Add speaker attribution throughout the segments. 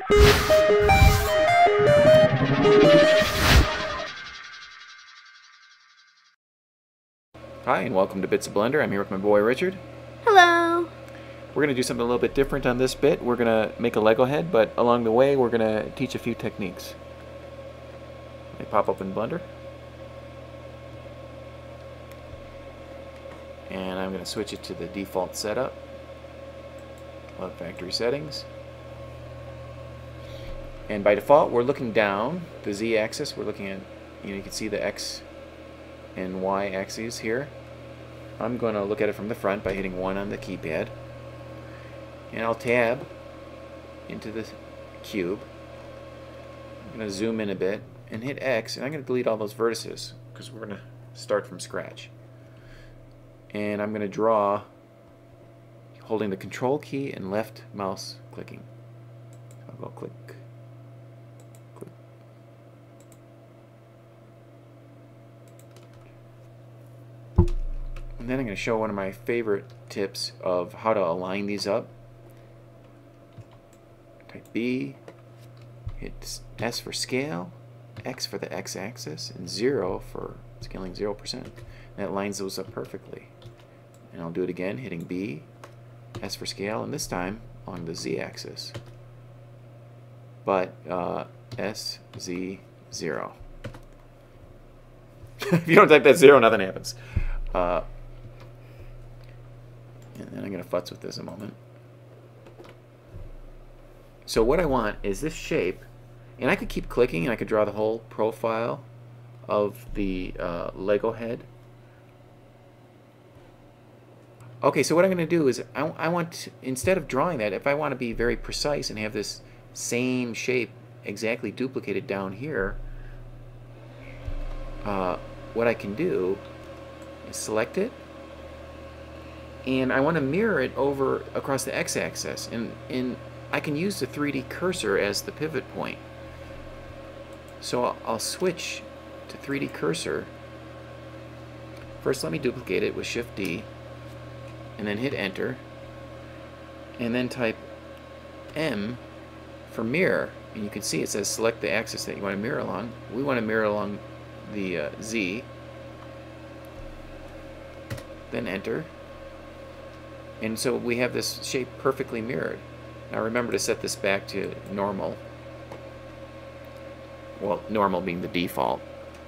Speaker 1: Hi, and welcome to Bits of Blender. I'm here with my boy Richard.
Speaker 2: Hello!
Speaker 1: We're going to do something a little bit different on this bit. We're going to make a Lego head, but along the way we're going to teach a few techniques. Let me pop open Blender. And I'm going to switch it to the default setup of factory settings. And by default we're looking down the Z-axis. We're looking at, you can see the X and Y axes here. I'm going to look at it from the front by hitting 1 on the keypad. And I'll tab into the cube. I'm going to zoom in a bit and hit X, and I'm going to delete all those vertices because we're going to start from scratch. And I'm going to draw holding the control key and left mouse clicking. I'll go click. And then I'm going to show one of my favorite tips of how to align these up. Type B, hit S for scale, X for the X-axis, and 0 for scaling 0%. And that lines those up perfectly. And I'll do it again, hitting B, S for scale, and this time along the Z-axis. But S, Z, 0. If you don't type that 0, nothing happens. And then I'm going to futz with this a moment. So what I want is this shape, and I could keep clicking and I could draw the whole profile of the Lego head. Okay, so what I'm going to do is I want to, instead of drawing that, if I want to be very precise and have this same shape exactly duplicated down here, what I can do is select it, and I want to mirror it over across the X-axis, and I can use the 3D cursor as the pivot point. So I'll switch to 3D cursor. First let me duplicate it with Shift D, and then hit enter, and then type M for mirror, and you can see it says select the axis that you want to mirror along. We want to mirror along the Z, then enter. And so we have this shape perfectly mirrored. Now remember to set this back to normal. Well, normal being the default.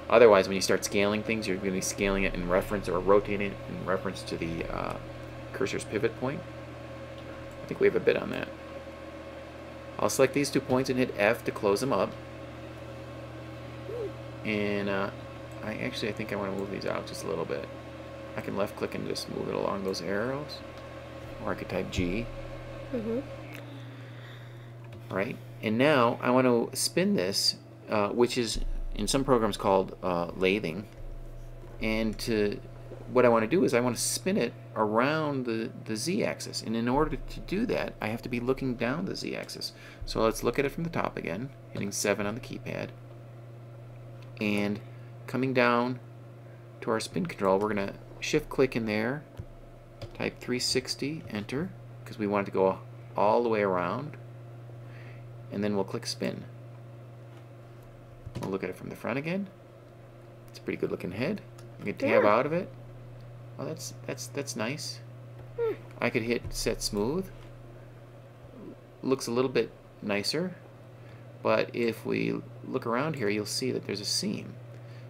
Speaker 1: Otherwise, when you start scaling things, you're going to be scaling it in reference or rotating it in reference to the cursor's pivot point. I think we have a bit on that. I'll select these 2 points and hit F to close them up. And I think I want to move these out just a little bit. I can left click and just move it along those arrows. Or I could type G. Right? And now I want to spin this, which is in some programs called lathing. And what I want to do is I want to spin it around the Z-axis. And in order to do that, I have to be looking down the Z-axis. So let's look at it from the top again, hitting 7 on the keypad. And coming down to our spin control, we're going to shift click in there, type 360, enter, because we want it to go all the way around, and then we'll click spin. We'll look at it from the front again. It's a pretty good looking head. You can tab out of it. Oh, that's nice. I could hit set smooth. Looks a little bit nicer, but if we look around here, you'll see that there's a seam.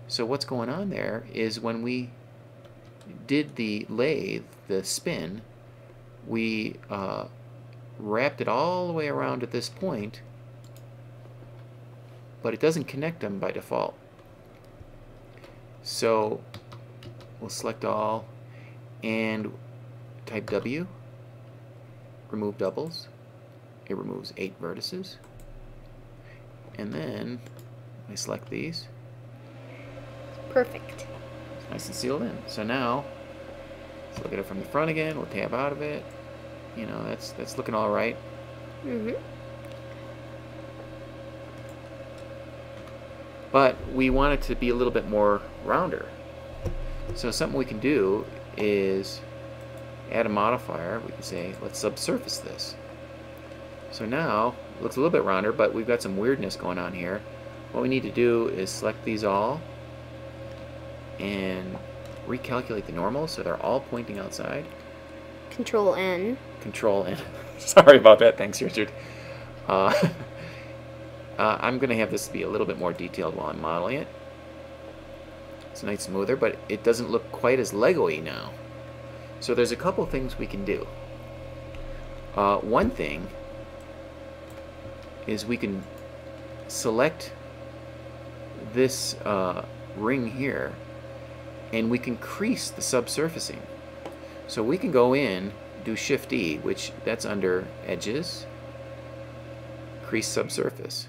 Speaker 1: So what's going on there is when we did the lathe, the spin, we wrapped it all the way around at this point, but it doesn't connect them by default. So we'll select all and type W, remove doubles. It removes 8 vertices. And then I select these.
Speaker 2: Perfect.
Speaker 1: It's nice and sealed in. So now, let's look at it from the front again. We'll tab out of it. You know, that's looking all right. But we want it to be a little bit more rounder. So something we can do is add a modifier. We can say, let's subsurface this. So now looks a little bit rounder, but we've got some weirdness going on here. What we need to do is select these all and recalculate the normals so they're all pointing outside.
Speaker 2: Control N.
Speaker 1: Control N. Sorry about that. Thanks, Richard. I'm going to have this be a little bit more detailed while I'm modeling it. It's nice smoother, but it doesn't look quite as Lego-y now. So there's a couple things we can do. One thing is we can select this ring here, and we can crease the subsurfacing. So we can go in, do Shift E, which that's under Edges, Crease Subsurface.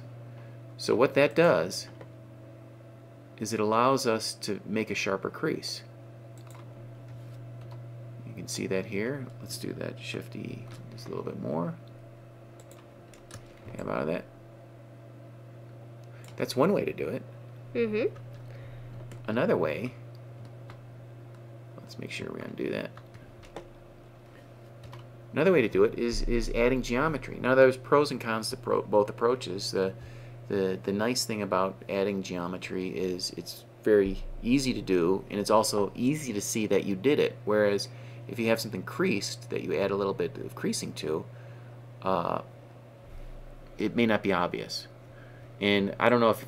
Speaker 1: So what that does is it allows us to make a sharper crease. You can see that here. Let's do that. Shift E just a little bit more. Have out of that. That's one way to do it.
Speaker 2: Mm-hmm.
Speaker 1: Another way, let's make sure we undo that. Another way to do it is adding geometry. Now there's pros and cons to both approaches. The nice thing about adding geometry is it's very easy to do, and it's also easy to see that you did it. Whereas if you have something creased that you add a little bit of creasing to, it may not be obvious. And I don't know if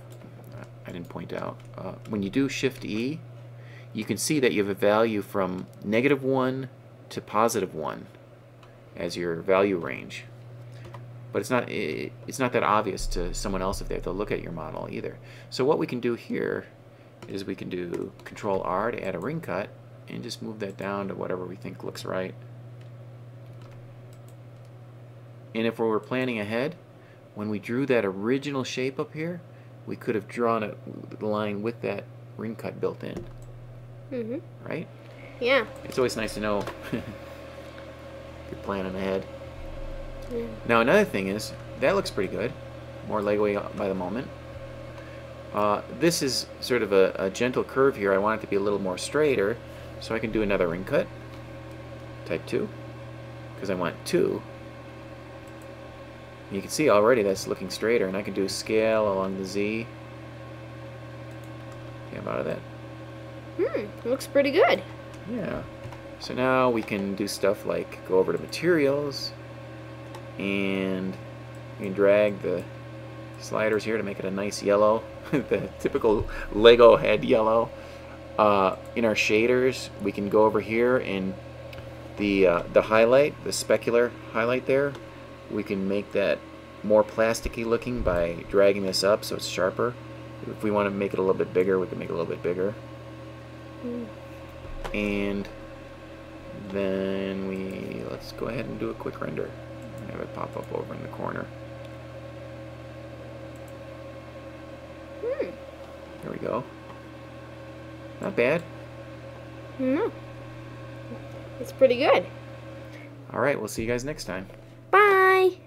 Speaker 1: I didn't point out, when you do Shift E, you can see that you have a value from -1 to +1 as your value range. But it's not that obvious to someone else if they have to look at your model either. So what we can do here is we can do Control R to add a ring cut and just move that down to whatever we think looks right. And if we were planning ahead, when we drew that original shape up here, we could have drawn the line with that ring cut built in.
Speaker 2: Mm-hmm.
Speaker 1: Right?
Speaker 2: Yeah.
Speaker 1: It's always nice to know you're planning ahead.
Speaker 2: Yeah.
Speaker 1: Now another thing is, that looks pretty good. More Lego-y by the moment. This is sort of a gentle curve here. I want it to be a little more straighter, so I can do another ring cut. Type 2, because I want 2. You can see already that's looking straighter, and I can do scale along the Z. Okay, I'm out of that.
Speaker 2: Looks pretty good.
Speaker 1: Yeah. So now we can do stuff like go over to materials, and we can drag the sliders here to make it a nice yellow, the typical Lego head yellow. In our shaders, we can go over here and the highlight, the specular highlight there, we can make that more plasticky looking by dragging this up so it's sharper. If we want to make it a little bit bigger, we can make it a little bit bigger. And then let's go ahead and do a quick render and have it pop up over in the corner. There we go. Not bad.
Speaker 2: No. It's pretty good.
Speaker 1: Alright, we'll see you guys next time.
Speaker 2: Bye!